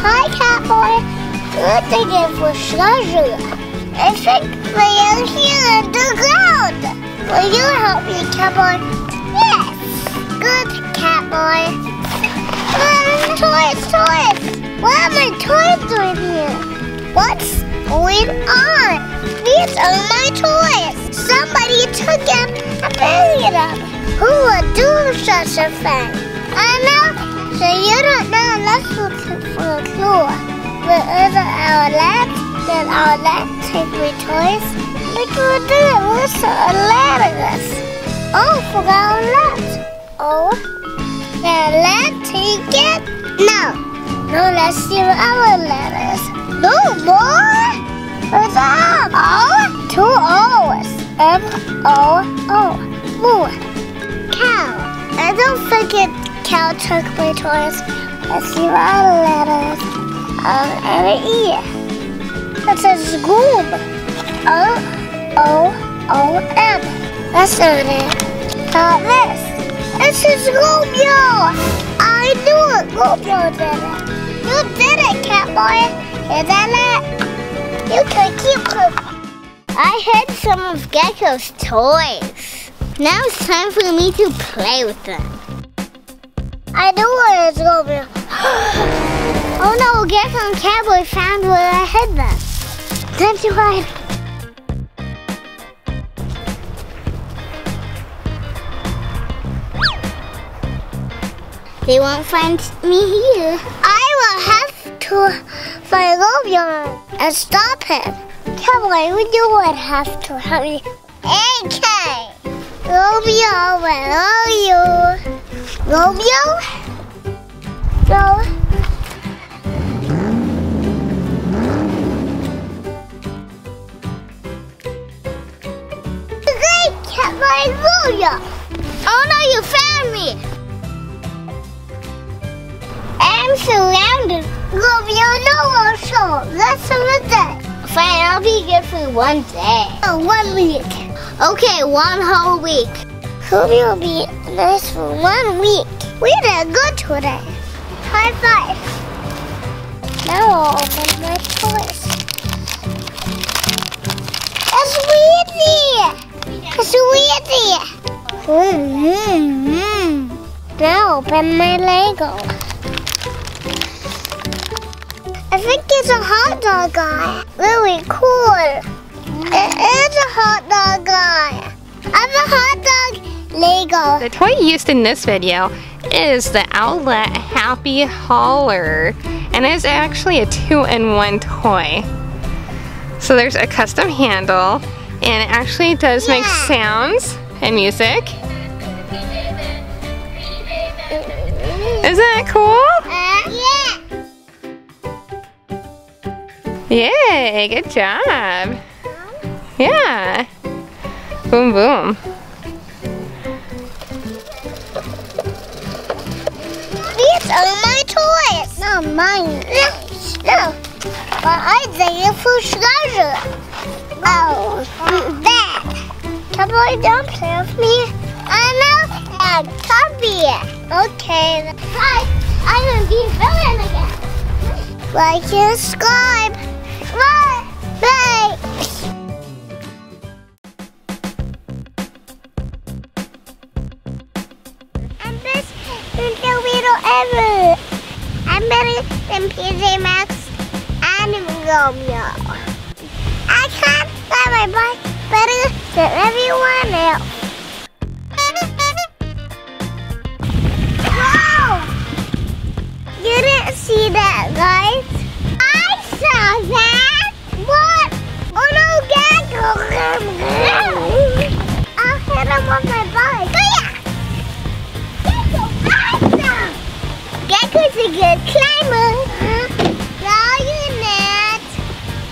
Hi, Catboy. We're digging for treasure. I think we are here in the ground. Will you help me, Catboy? Yes. Good, Catboy. Toys, toys. What are my toys doing here? What's going on? These are my toys. Somebody took them and buried them. Who would do such a thing? I know. So you don't know. Let's look for a clue. Where is our outlet? Did our outlet take my toys? Look what we did. Where's our letters? Oh, for our outlet. Oh, the letter take it? No. No, let's see our letters. No more. What's up? O, 2 O's. M-O-O. Moo. Cow. I don't forget cow took my toys. Let's see our letters. And an E. It says Goob. O-O-O-M. That's not it. Not this. It says Romeo. I knew it. Romeo did it. You did it, Catboy. Is that it? You can keep her. I hid some of Gekko's toys. Now it's time for me to play with them. I knew where it's Romeo. Oh no, Gekko and Catboy found where I hid them. Time to hide. They won't find me here. I will have to find Romeo and stop him. Catboy, you would have to help me. AK! Romeo, where are you? Romeo? No. Great, Catboy, Romeo! Oh no, you found me! I'm surrounded. Romeo, no more show. Let's have a day. Fine, I'll be good for 1 day. Oh, 1 week. Okay, 1 whole week. Romeo will be nice for 1 week. We did good today. High five. Now I'll open my toys. It's Weezy. It's Weezy. Now open my Lego. I think it's a hot dog guy. Really cool. It is a hot dog guy. I'm a hot dog Lego. The toy used in this video is the Outlet Happy Hauler. And it's actually a 2-in-1 toy. So there's a custom handle. And it actually does make sounds and music. Isn't that cool? Yeah. Yay, good job. Yeah. Boom, boom. These are my toys. Not mine. No. But I dig it for treasure. Oh, that. Catboy, don't play with me. I know that copy it. Okay. I'm going to be a villain again. Like and subscribe. Bye. Bye. I'm best in the video ever. I'm better than PJ Masks and Romeo. I can't ride my bike better than everyone else. Wow! You didn't see that, guys? I saw that! What? Oh no, Gekko! I'll hit him with my bike. Gekko, awesome! Gekko's a good climber. No, you're not.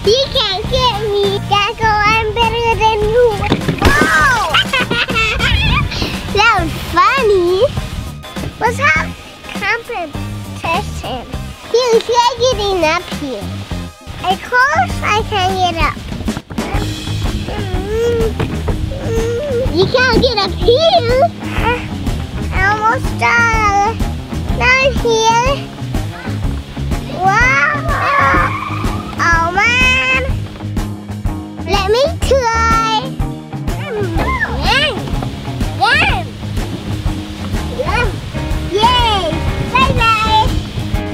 You can't get me. Gekko, I'm better than you. Whoa! That was funny. Let's have competition. You can't get up here. Of course I can get up. You can't get up here. almost done. Now here. Wow. Oh man. Let me try. Yay. Bye bye.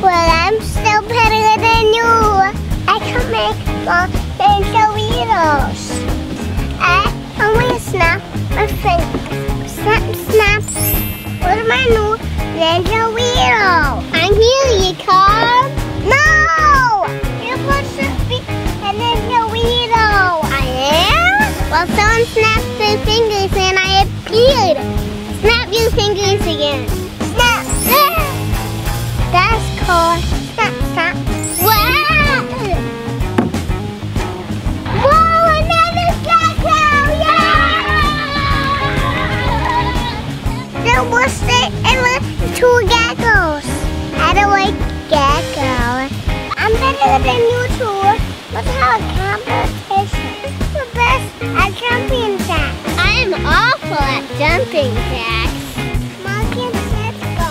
Well, I'm still better than you. I can make more ninja wheels. I'm gonna snap my fingers. Snap, snap. Where's my new ninja wheel? I'm here, you come. No! You're supposed to be a ninja wheel. I am? Well, someone snapped their fingers and I appeared. Snap your fingers again. Snap, snap. That's cool. Snap, snap. Wow! Whoa, another Gekko! Yeah! There was two geckos. I don't like Gekko. I'm better than you two. Let's have a competition. The best at jumping jacks. I'm awful at jumping jacks. Monkey, let's go.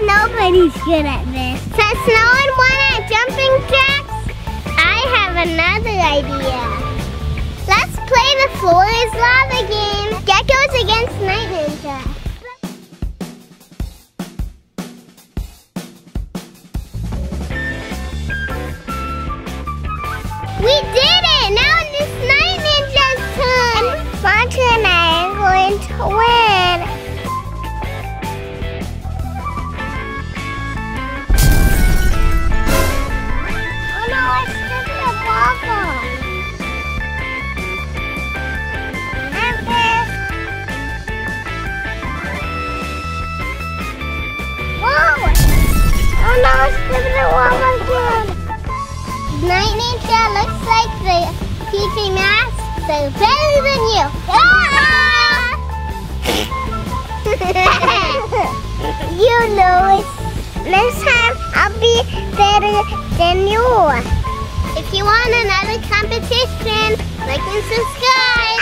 Nobody's good at this. Since no one won at jumping jacks, I have another idea. Let's play the floor is lava game. Geckos against Night Ninja. We did it! Now it's Night Ninja's turn. And Monty and I are going to win. Oh no, it's flipping the wall again. Night Ninja looks like the PJ Masks, so better than you. Ah! You know it. Next time I'll be better than you. If you want another competition, like and subscribe.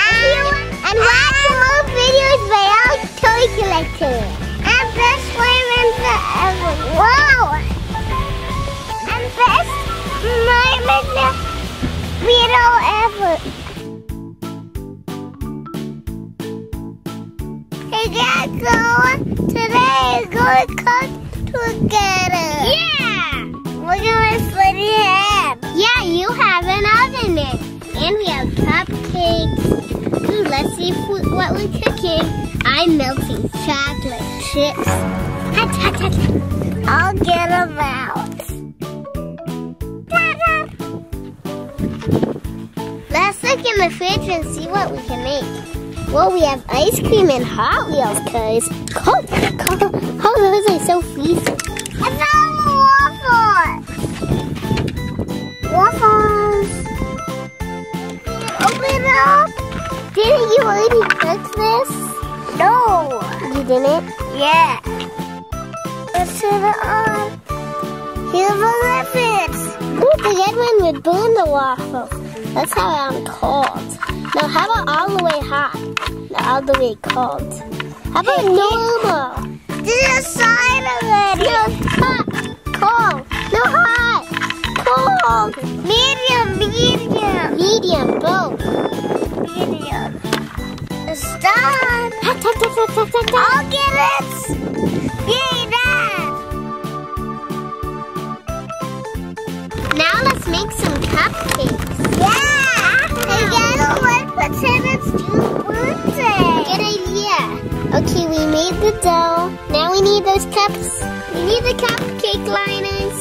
And watch more videos by our toy collector. And best Ninja ever. Wow! And best Ninja video ever. Hey Gekko, today is going to cook together. Yeah! We're going to split your head. Yeah, you have an oven mitt. And we have cupcakes. Ooh, let's see what we're cooking. I'm melting chocolate chips. I'll get them out. Let's look in the fridge and see what we can make. Well, we have ice cream and Hot Wheels, cause oh, those are so freezing. It's all waffles. Open it up. Didn't you already cook this? No. You didn't? Yeah. Let's turn it on. Here's the lipids. Ooh, the red one would burn the waffle. That's how I'm cold. Now how about all the way hot? Now all the way cold. How about normal? This is side already. No, hot, cold. No, hot, cold. Medium. Medium, both. Medium. It's done. I'll get it. Yay, done. Now let's make some cupcakes. Yeah. Hey, Gekko, let's pretend it's your birthday. Good idea. Okay, we made the dough. Now we need those cups. We need the cupcake liners.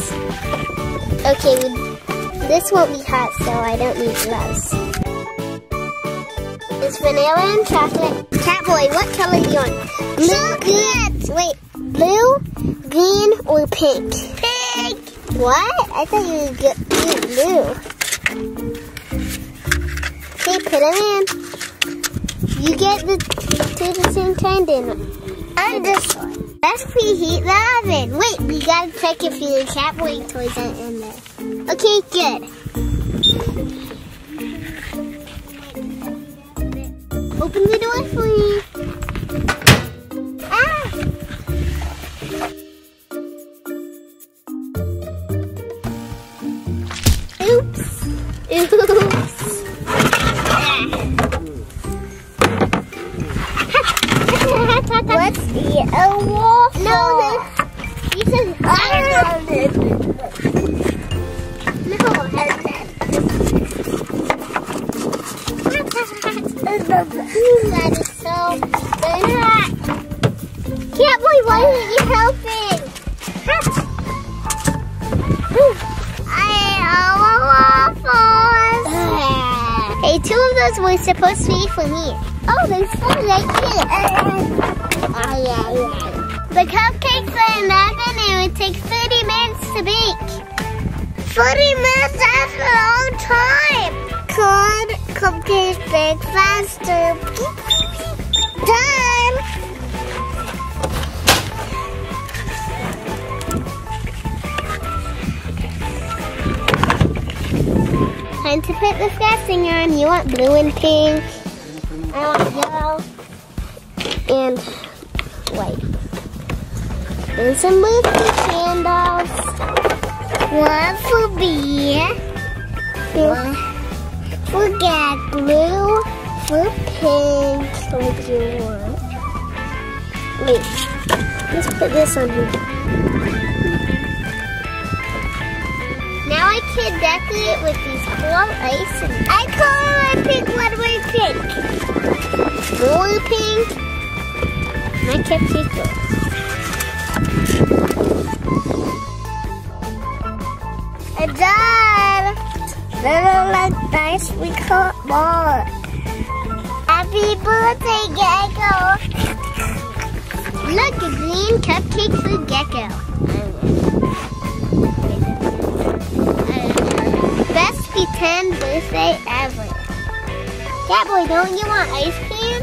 Okay, this won't be hot, so I don't need gloves. It's vanilla and chocolate. Catboy, what color do you want? Blue, green. Wait, blue, green, or pink? Pink. What? I thought you would get blue. Okay, put them in. You get the two at the same time, then. And this one. Let's preheat the oven. Wait, we gotta check if the Catboy toys are in there. Okay, good. Open the door for me. Ah! Oops. Oops. What's the waffle? No, this is ungrounded. No, that is so bad. Catboy, why aren't you helping? I want waffles. Hey, two of those were supposed to be for me. Oh, there's one right here. The cupcakes are in the oven and it takes 30 minutes to bake. 30 minutes, that's a long time. Could cupcakes bake faster? Time. Time to put the frosting on. You want blue and pink. I want yellow and white. And some little candles. One for beer. One for gas blue. For pink. What do you want? Wait. Let's put this on here. Now I can decorate with these cool ice. I color my pink one with pink. Blue pink. And I kept these blue. I'm done. They don't look nice. We can't more. Happy birthday, Gekko. Look, a green cupcake for Gekko. Best pretend birthday ever. Catboy, don't you want ice cream?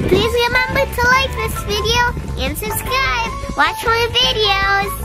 Please remember to like this video and subscribe. Watch more videos.